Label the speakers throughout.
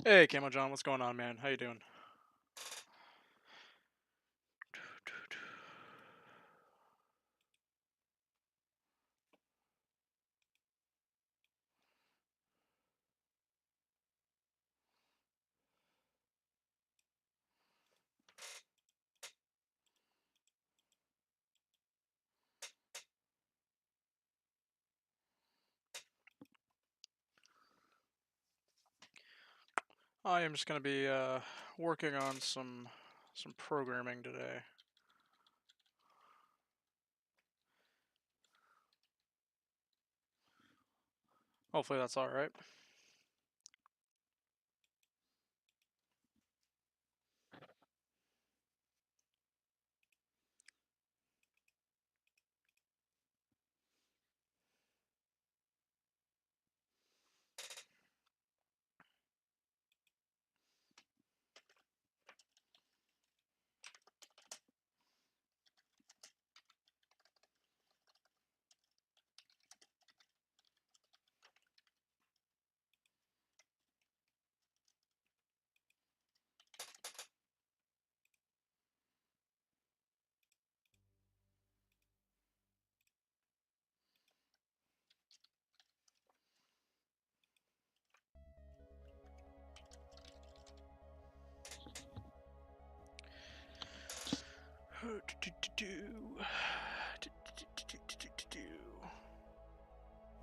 Speaker 1: Hey, Camo John, what's going on, man? How you doing? I am just gonna be working on some programming today. Hopefully that's all right.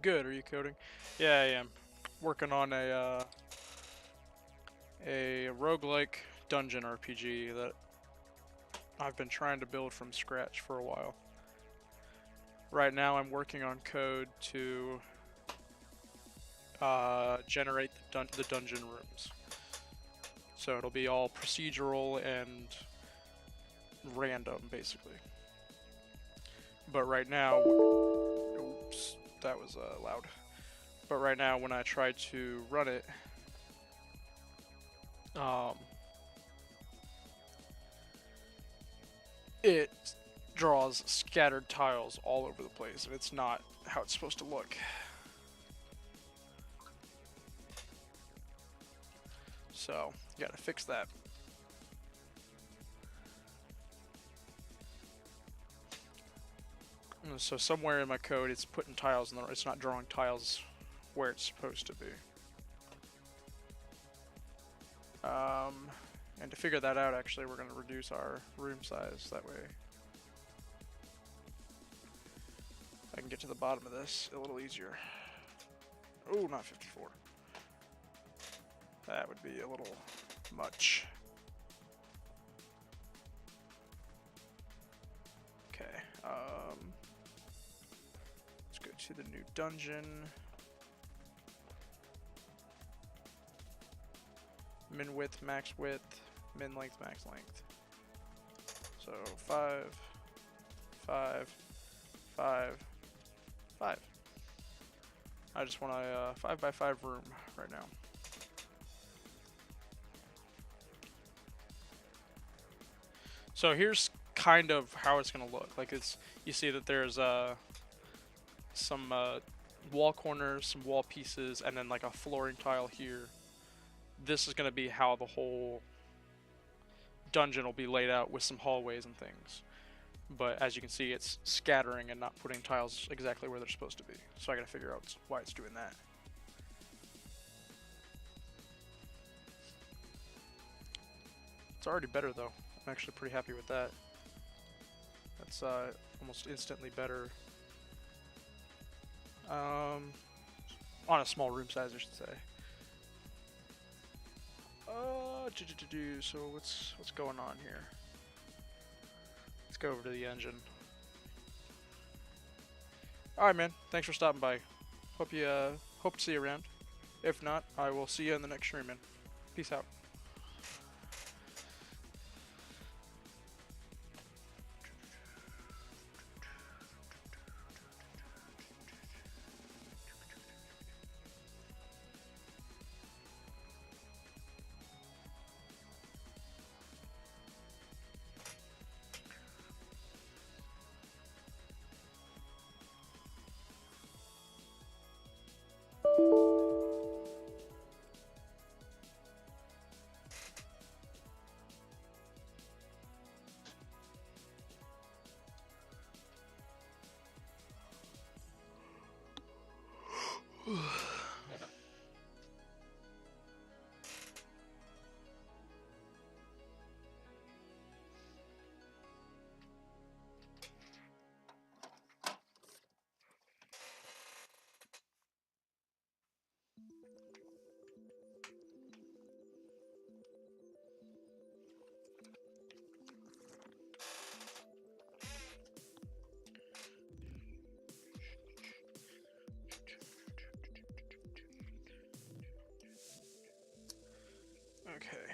Speaker 1: Good. Are you coding? Yeah, I am. Working on a roguelike dungeon RPG that I've been trying to build from scratch for a while. Right now, I'm working on code to generate the dungeon rooms. So it'll be all procedural and random, basically. But right now, oops, that was loud. But right now, when I try to run it, um, it draws scattered tiles all over the place, and it's not how it's supposed to look. So, you gotta fix that. And so somewhere in my code, it's putting tiles in it's not drawing tiles where it's supposed to be. And to figure that out, actually, we're gonna reduce our room size. That way, I can get to the bottom of this a little easier. Oh, not 54. That would be a little much. Okay, let's go to the new dungeon. Min width, max width, min length, max length. So 5, 5, 5, 5. I just want a 5x5 room right now. So here's kind of how it's gonna look. Like you see that there's some wall corners, some wall pieces, and then like a flooring tile here. This is gonna be how the whole dungeon will be laid out with some hallways and things. But as you can see, it's scattering and not putting tiles exactly where they're supposed to be. So I gotta figure out why it's doing that. It's already better though. I'm actually pretty happy with that. That's almost instantly better. On a small room size, I should say. So what's going on here? Let's go over to the engine. All right, man. Thanks for stopping by. Hope to see you around. If not, I will see you in the next stream, man. Peace out.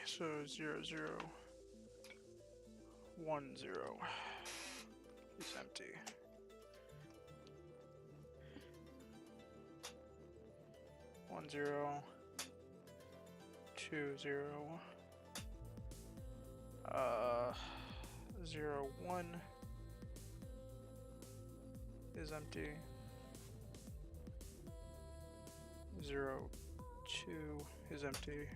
Speaker 1: so 0, 0, 1, 0 is empty. 1, 0, 2, 0, 0, 1 is empty. 0, 2 is empty.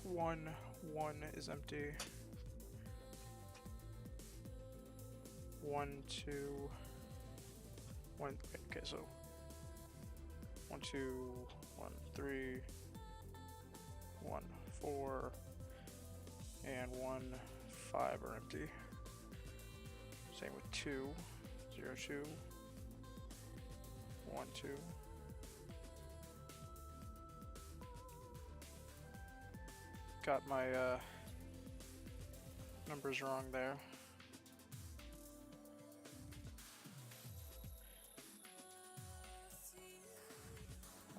Speaker 1: 1, 1 is empty. 1, 2, 1. Okay, so 1, 2, 1, 3, 1, 4, and 1, 5 are empty. Same with 2, 0, 2, 1, 2. Got my numbers wrong there.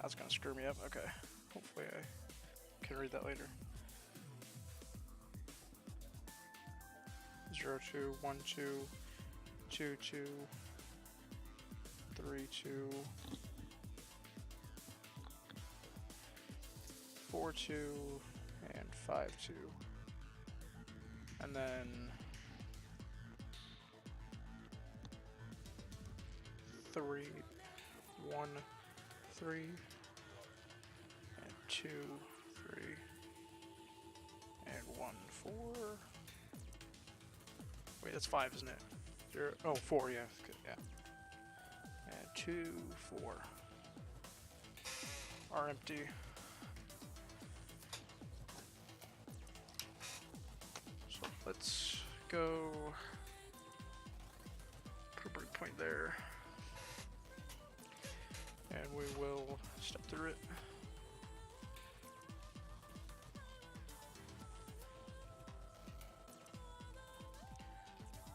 Speaker 1: That's gonna screw me up. Okay. Hopefully I can read that later. 0, 2, 1, 2, 2, 2, 3, 2, 4, 2, and 5, 2. And then 3, 1, 3, and 2, 3, and 1, 4. Wait, that's 5, isn't it? 0, oh, 4, yeah, good, yeah. And 2, 4 are empty. So let's go put a break point there. And we will step through it.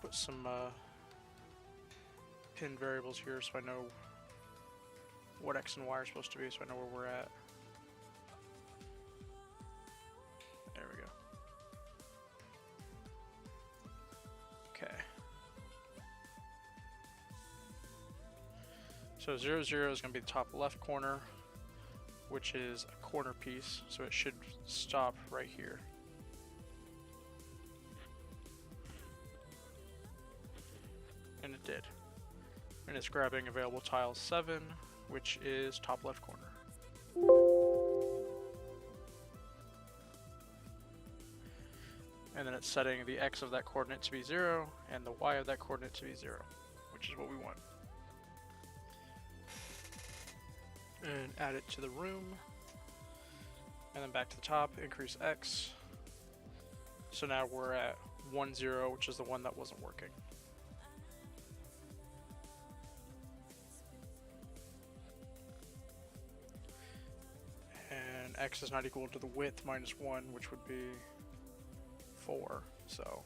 Speaker 1: Put some pin variables here so I know what X and Y are supposed to be, so I know where we're at. There we go. Okay. So 0, 0 is going to be the top left corner, which is a corner piece, so it should stop right here. And it did. And it's grabbing available tile 7, which is top left corner. And then it's setting the X of that coordinate to be 0, and the Y of that coordinate to be 0, which is what we want. And add it to the room. And then back to the top, increase X. So now we're at 1, 0, which is the one that wasn't working. And X is not equal to the width minus 1, which would be 4. So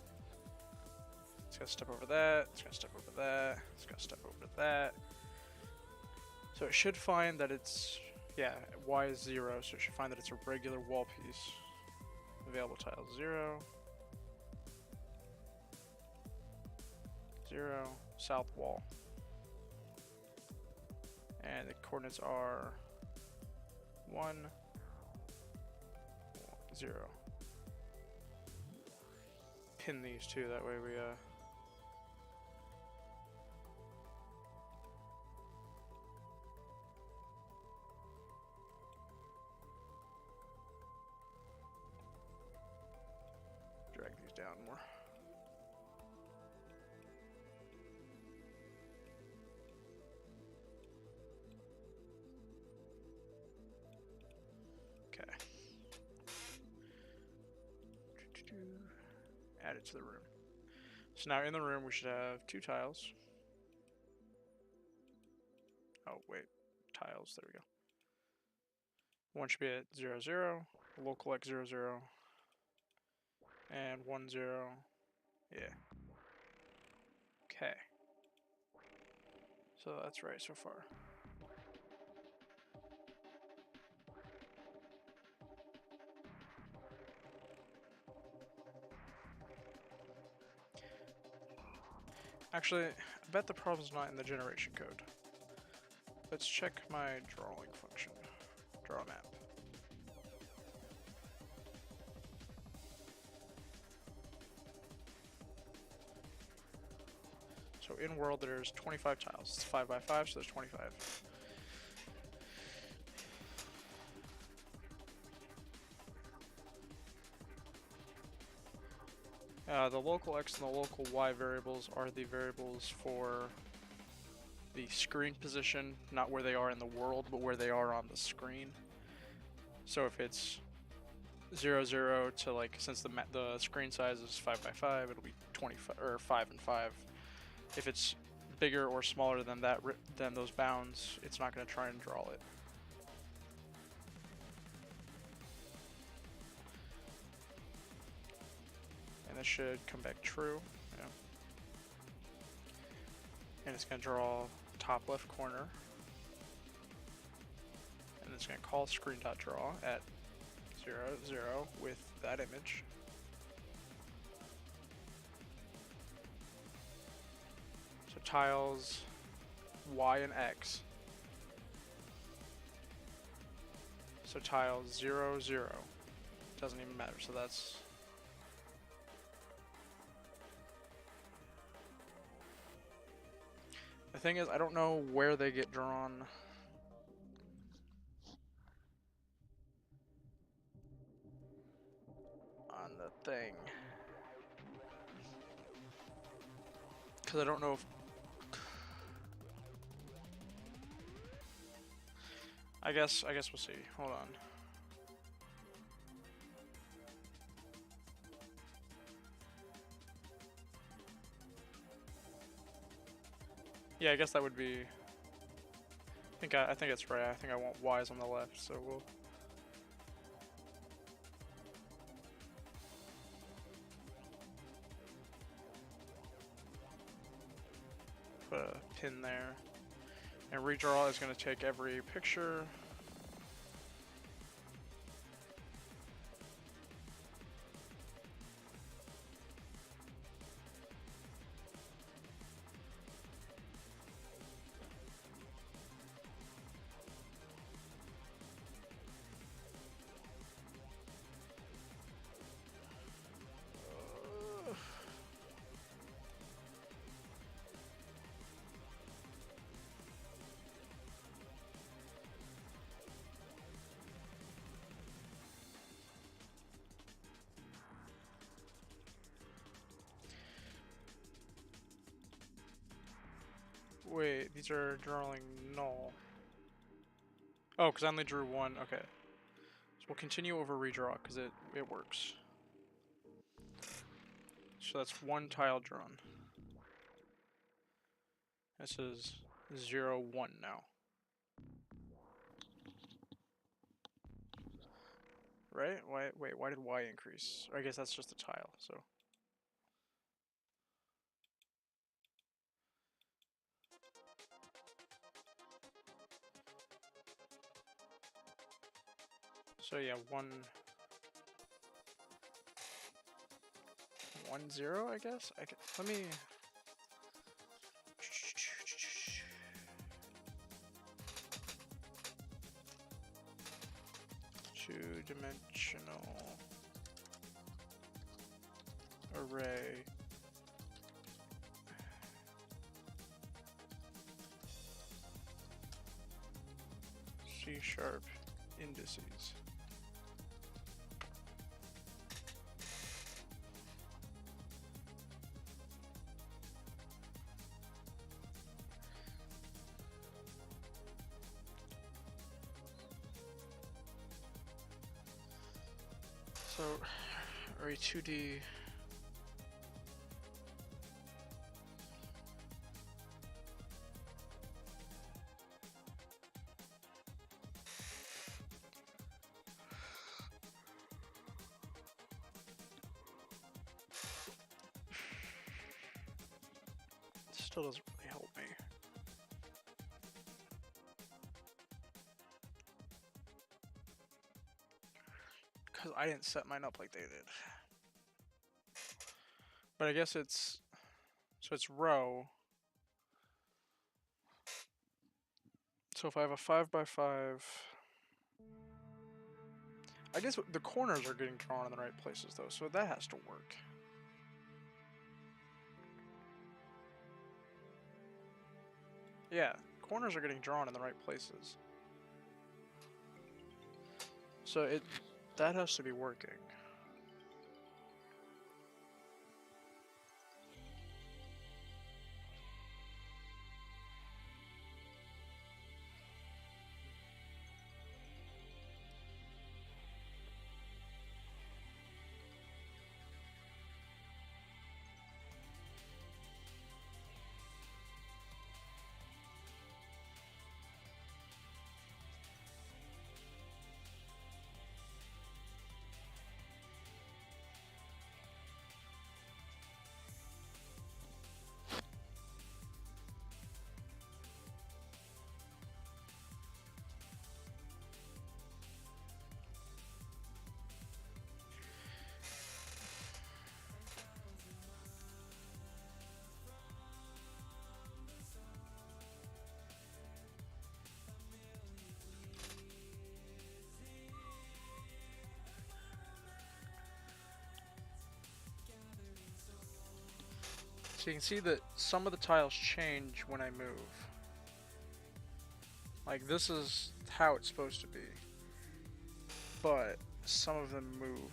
Speaker 1: it's gonna step over that, it's gonna step over that, it's gonna step over that. So it should find that it's, yeah, Y is 0, so it should find that it's a regular wall piece. Available tile 0, 0, south wall. And the coordinates are 1, 0. Pin these two, that way we drag these down more. Okay. Add it to the room. So now in the room we should have 2 tiles. Oh wait, tiles, there we go. One should be at 0, 0, local X 0, 0, and 1, 0, yeah. Okay. So that's right so far. Actually, I bet the problem's not in the generation code. Let's check my drawing function. Draw map. So in world there's 25 tiles. It's 5 by 5, so there's 25. The local X and the local Y variables are the variables for the screen position, not where they are in the world, but where they are on the screen. So if it's 0, 0 to like, since the screen size is 5 by 5, it'll be 25 or 5 and 5. If it's bigger or smaller than that, than those bounds, it's not going to try and draw it. And this should come back true. Yeah. And it's going to draw top left corner. And it's going to call screen.draw at 0, 0 with that image. So tiles Y and X. So tiles 0, 0. Doesn't even matter. So that's the thing is, I don't know where they get drawn on the thing. Because I don't know if... I guess we'll see. Hold on. Yeah, I guess that would be... I think it's right. I think I want Y's on the left, so we'll... put a pin there. And redraw is going to take every picture. Wait, these are drawing null. Oh, because I only drew one. Okay. So we'll continue over redraw because it works. So that's one tile drawn. This is 0, 1 now. Right? Why did Y increase? Or I guess that's just a tile, so. So yeah, 1, 1, 0, I guess? Let me... Two-dimensional array. C# indices. So, array 2D. Still doesn't really help me. Because I didn't set mine up like they did. But I guess it's So it's row. So if I have a 5x5, I guess the corners are getting drawn in the right places though, so that has to work. Yeah, corners are getting drawn in the right places. So that has to be working. So you can see that some of the tiles change when I move. Like this is how it's supposed to be. But some of them move.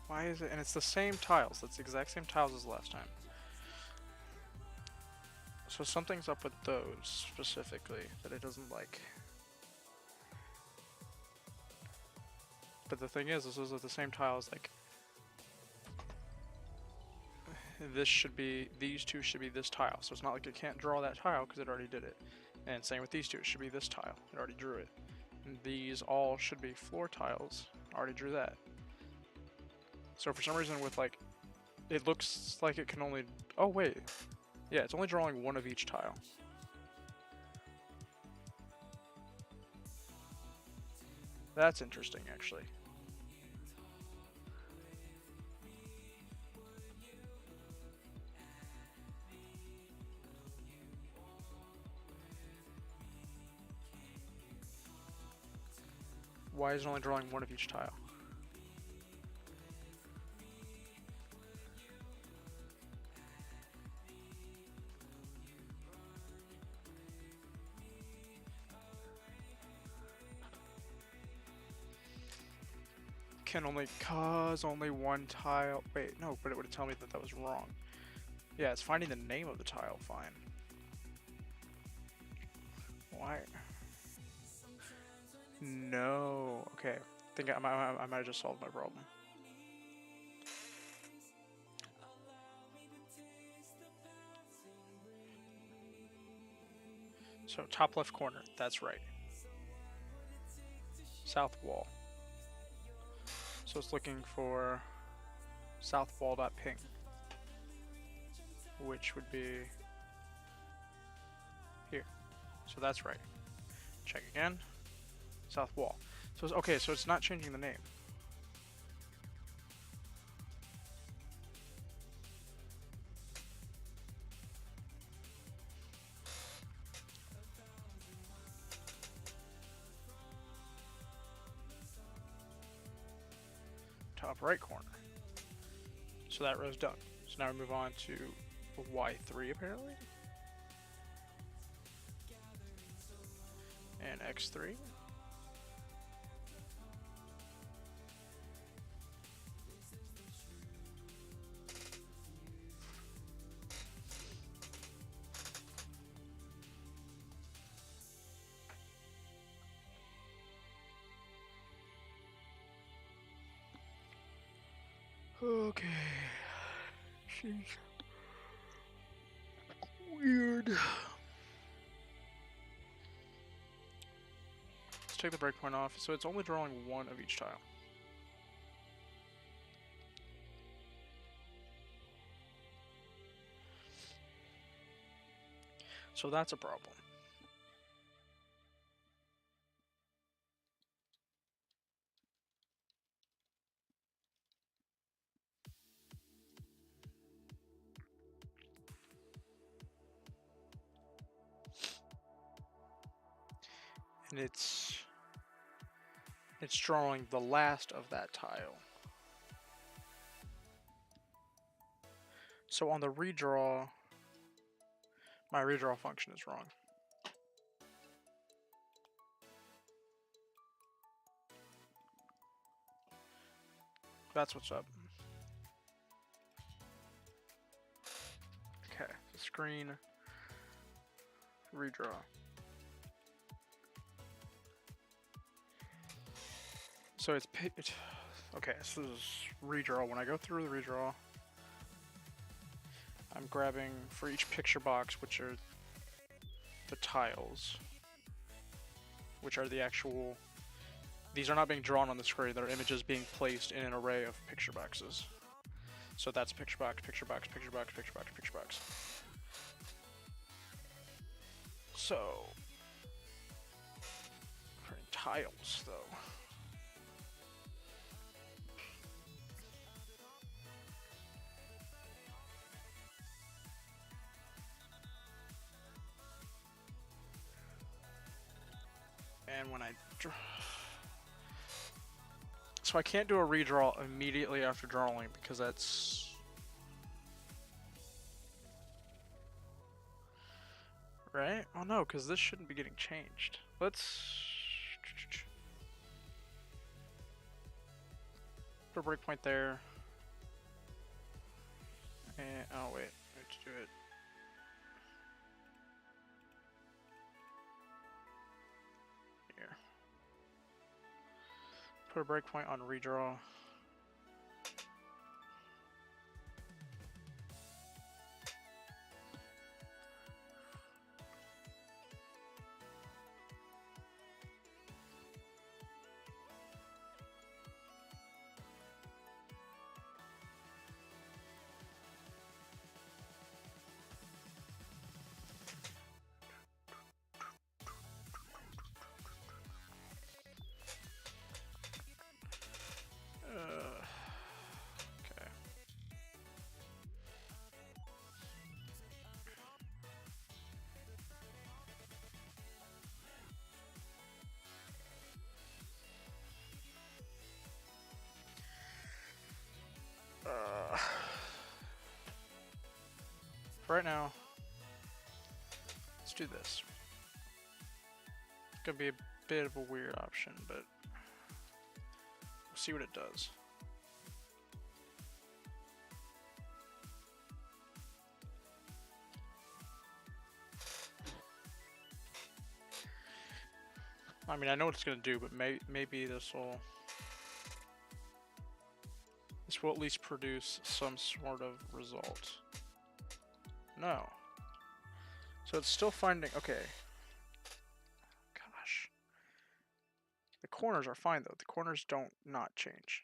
Speaker 1: Why is it? And it's the same tiles. That's the exact same tiles as last time. So something's up with those specifically that it doesn't like. But the thing is, this is the same tiles. Like this should be, these two should be this tile. So it's not like it can't draw that tile because it already did it. And same with these two, it should be this tile. It already drew it. And these all should be floor tiles. Already drew that. So for some reason with like, it looks like it can only, oh wait. Yeah, it's only drawing one of each tile. That's interesting actually. Why is it only drawing one of each tile? Can only cause only one tile. Wait, no, but it would tell me that that was wrong. Yeah, it's finding the name of the tile, fine. Why? No. Okay. I think I might have just solved my problem. So top left corner, that's right. South wall. So it's looking for south wall.ping, which would be here. So that's right. Check again. South wall. So it's, okay, so it's not changing the name. Top right corner. So that row's done. So now we move on to Y3 apparently. And X3. Okay. She's weird. Let's take the breakpoint off, so it's only drawing one of each tile. So that's a problem. And it's drawing the last of that tile. So on the redraw, my redraw function is wrong. That's what's up. Okay, screen, redraw. So it's okay, so this is redraw. When I go through the redraw, I'm grabbing for each picture box, which are the tiles, which are the actual, these are not being drawn on the screen, they're images being placed in an array of picture boxes. So that's picture box, picture box, picture box, picture box, picture box. So, for tiles though. And when I draw, so I can't do a redraw immediately after drawing because that's right. Oh no, because this shouldn't be getting changed. Let's put a breakpoint there. And oh wait, let's do it. Here. Put a breakpoint on redraw. Okay. For right now, let's do this. It's gonna be a bit of a weird option, but we'll see what it does. I mean, I know what it's gonna do, but maybe this will at least produce some sort of result. No. So it's still finding, okay. Gosh. The corners are fine though. The corners don't not change.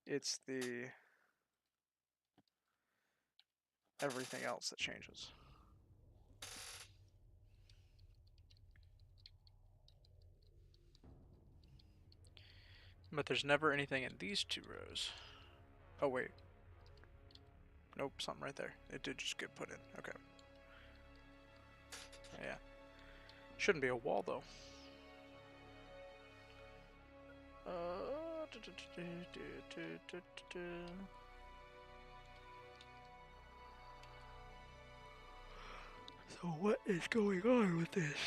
Speaker 1: It's the everything else that changes. But there's never anything in these two rows. Oh wait. Nope, something right there. It did just get put in. Okay. Yeah. Shouldn't be a wall though. So what is going on with this?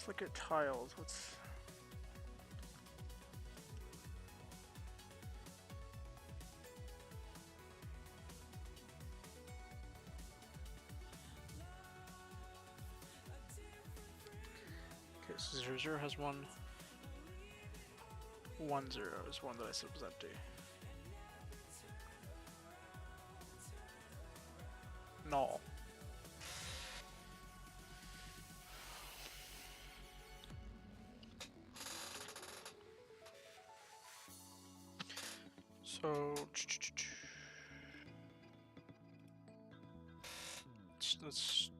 Speaker 1: Let's look at tiles. What's... Okay, so 0, 0 has 1. 1, 0 is one that I said was empty. Null. So let's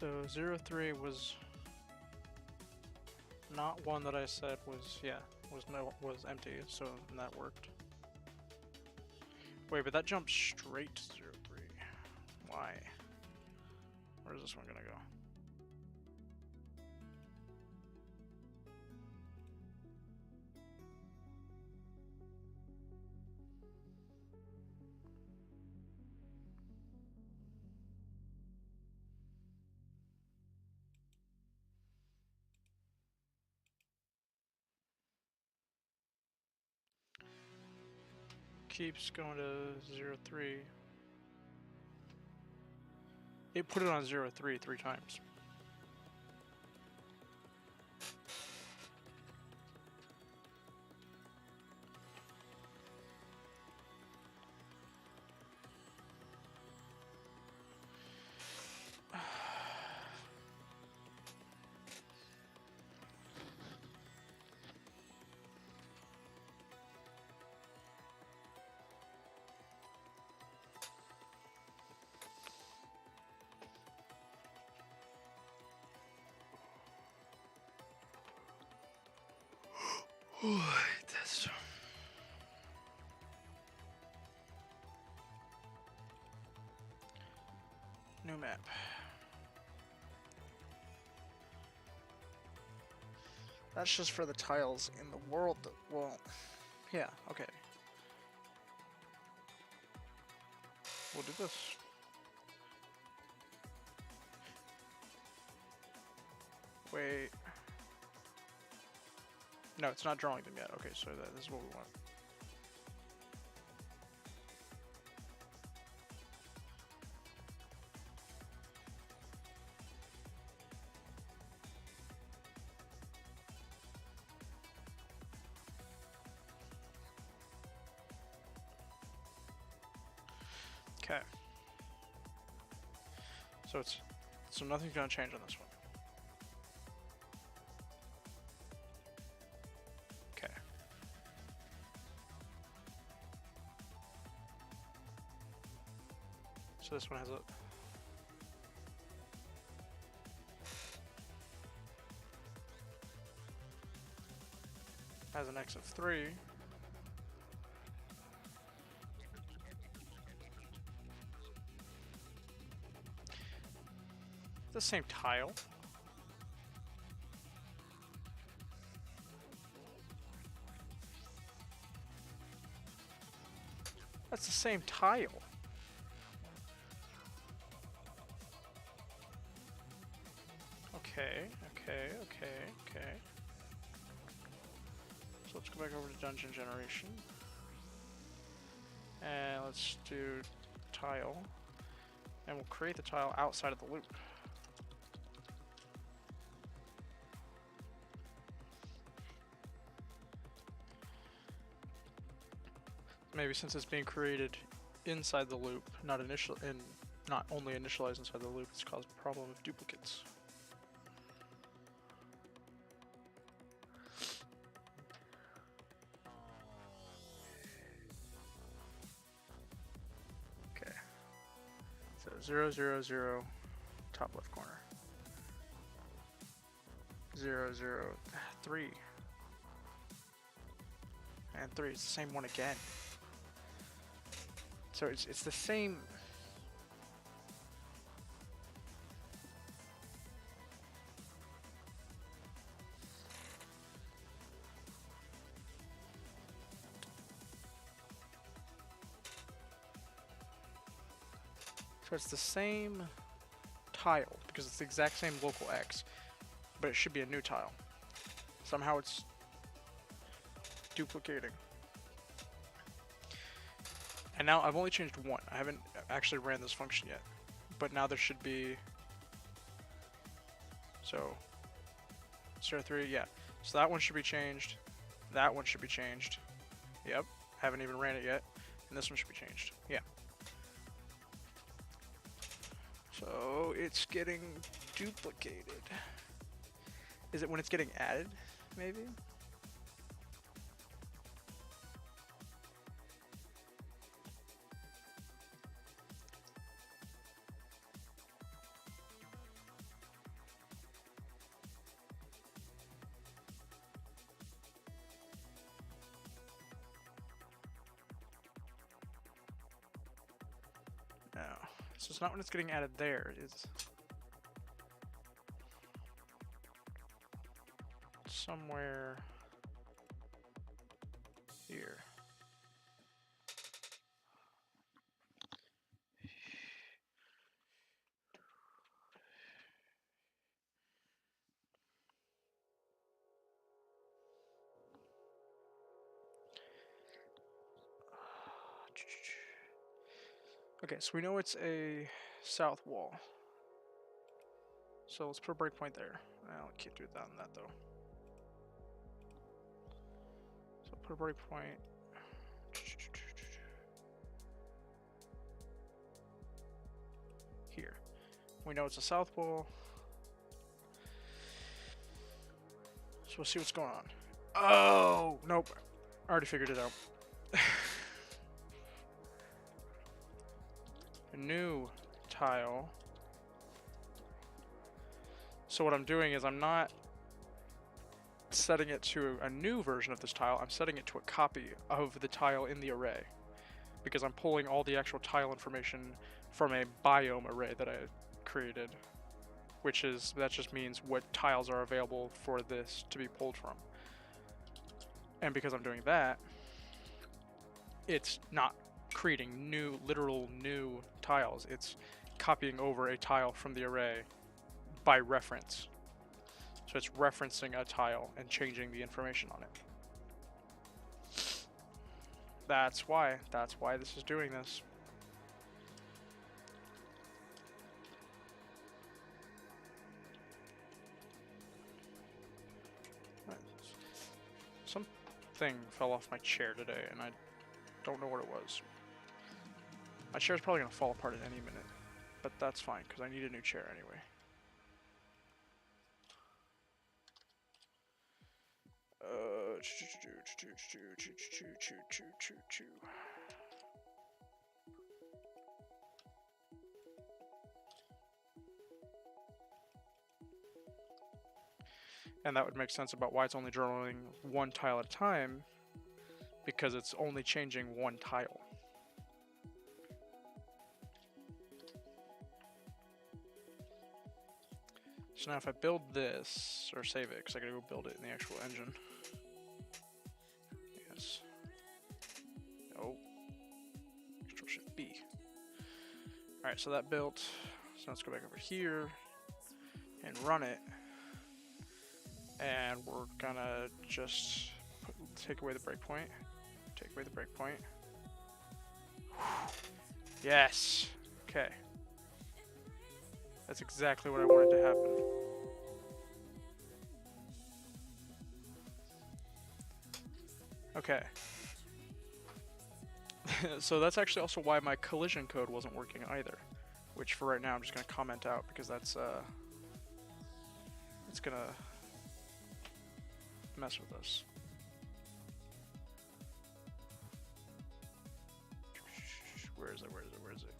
Speaker 1: So 0, 3 was not one that I said was, yeah, was empty, so that worked. Wait, but that jumps straight to 0, 3. Why? Where's this one gonna go? Keeps going to 0, 3. It put it on 0, 3 3 times. This. New map. That's just for the tiles in the world. Well, yeah, okay. We'll do this. Wait. No, it's not drawing them yet. Okay, so this is what we want. Okay. So nothing's gonna change on this one. Okay. So this one has an X of 3. The same tile. That's the same tile. Okay, okay, okay, okay. So let's go back over to dungeon generation. And let's do tile. And we'll create the tile outside of the loop. Maybe since it's being created inside the loop, not only initialized inside the loop, it's caused a problem of duplicates. Okay. So 0, 0, 0, top left corner. 0, 0, 3. And 3 is the same one again. So it's the same. So it's the same tile because it's the exact same local X, but it should be a new tile. Somehow it's duplicating. And now I've only changed one. I haven't actually ran this function yet, but now there should be. So 0, 3, yeah. So that one should be changed. That one should be changed. Yep. Haven't even ran it yet. And this one should be changed. Yeah. So it's getting duplicated. Is it when it's getting added, maybe? No. So it's not when it's getting added there, it's somewhere here. Okay, so we know it's a south wall. So let's put a breakpoint there. I'll keep doing that though. So put a breakpoint. Here. We know it's a south wall. So we'll see what's going on. Oh, nope. I already figured it out. A new tile. So what I'm doing is I'm not setting it to a new version of this tile, I'm setting it to a copy of the tile in the array. Because I'm pulling all the actual tile information from a biome array that I created. That just means what tiles are available for this to be pulled from. And because I'm doing that, it's not creating literal new tiles. It's copying over a tile from the array by reference. So it's referencing a tile and changing the information on it. That's why this is doing this. Something fell off my chair today and I don't know what it was. My chair's probably gonna fall apart at any minute, but that's fine because I need a new chair anyway. And that would make sense about why it's only drawing one tile at a time, because it's only changing one tile. So now if I build this, or save it, because I gotta go build it in the actual engine. Yes. Oh. Alright, so that built. So let's go back over here and run it. And we're gonna just take away the breakpoint. Take away the breakpoint. Yes! Okay. That's exactly what I wanted to happen. Okay. So that's actually also why my collision code wasn't working either. Which for right now I'm just gonna comment out because that's it's gonna mess with us. Where is it? Where is it? Where is it?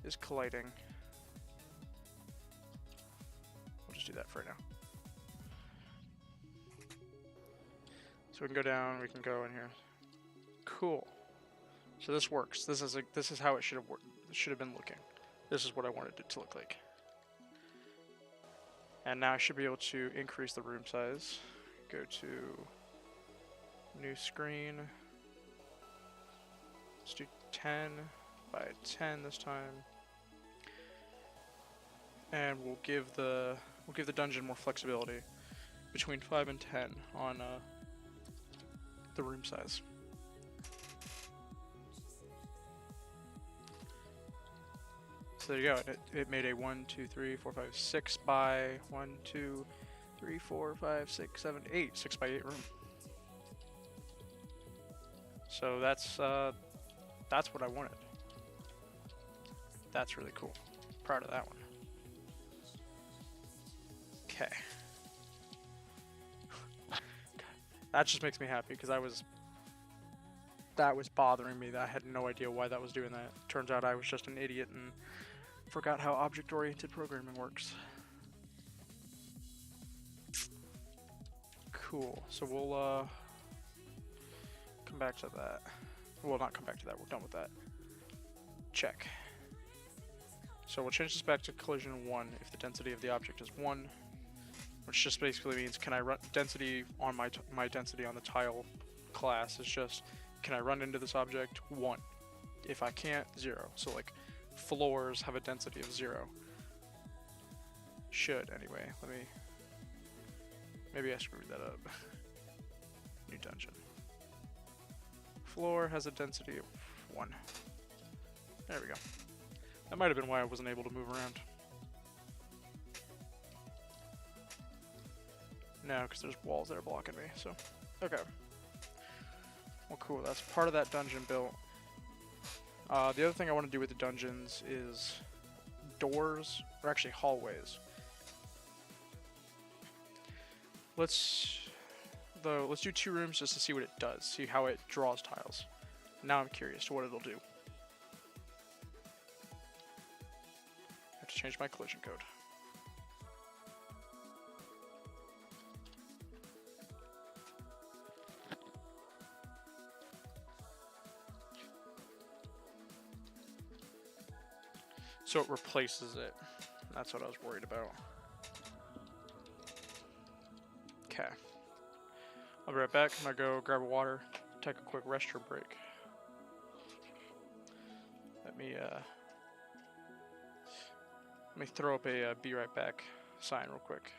Speaker 1: Is colliding. We'll just do that for right now. So we can go down, we can go in here. Cool. So this works. This is how it should have worked. It should have been looking. This is what I wanted it to look like. And now I should be able to increase the room size. Go to new screen. Let's do 10 by 10 this time. And we'll give the dungeon more flexibility between 5 and 10 on the room size. So there you go. It made a 1, 2, 3, 4, 5, 6 by 1, 2, 3, 4, 5, 6, 7, 8. 6 by 8 room. So that's what I wanted. That's really cool. Proud of that one. Okay. That just makes me happy because that was bothering me. That I had no idea why that was doing that. Turns out I was just an idiot and forgot how object-oriented programming works. Cool. So we'll come back to that. Well, not come back to that. We're done with that. Check. So we'll change this back to collision 1 if the density of the object is 1, which just basically means can I run density on my density on the tile class is just can I run into this object? 1. If I can't, 0. So like floors have a density of 0. Should anyway. Maybe I screwed that up. New dungeon. Floor has a density of 1. There we go. That might have been why I wasn't able to move around. No, because there's walls that are blocking me, so. Okay. Well, cool. That's part of that dungeon built. The other thing I want to do with the dungeons is doors, or actually hallways. Let's do 2 rooms just to see what it does, see how it draws tiles. Now I'm curious to what it'll do. I have to change my collision code. So it replaces it. That's what I was worried about. Okay. I'll be right back. I'm gonna go grab a water, take a quick restroom break. Let me throw up a be right back sign real quick.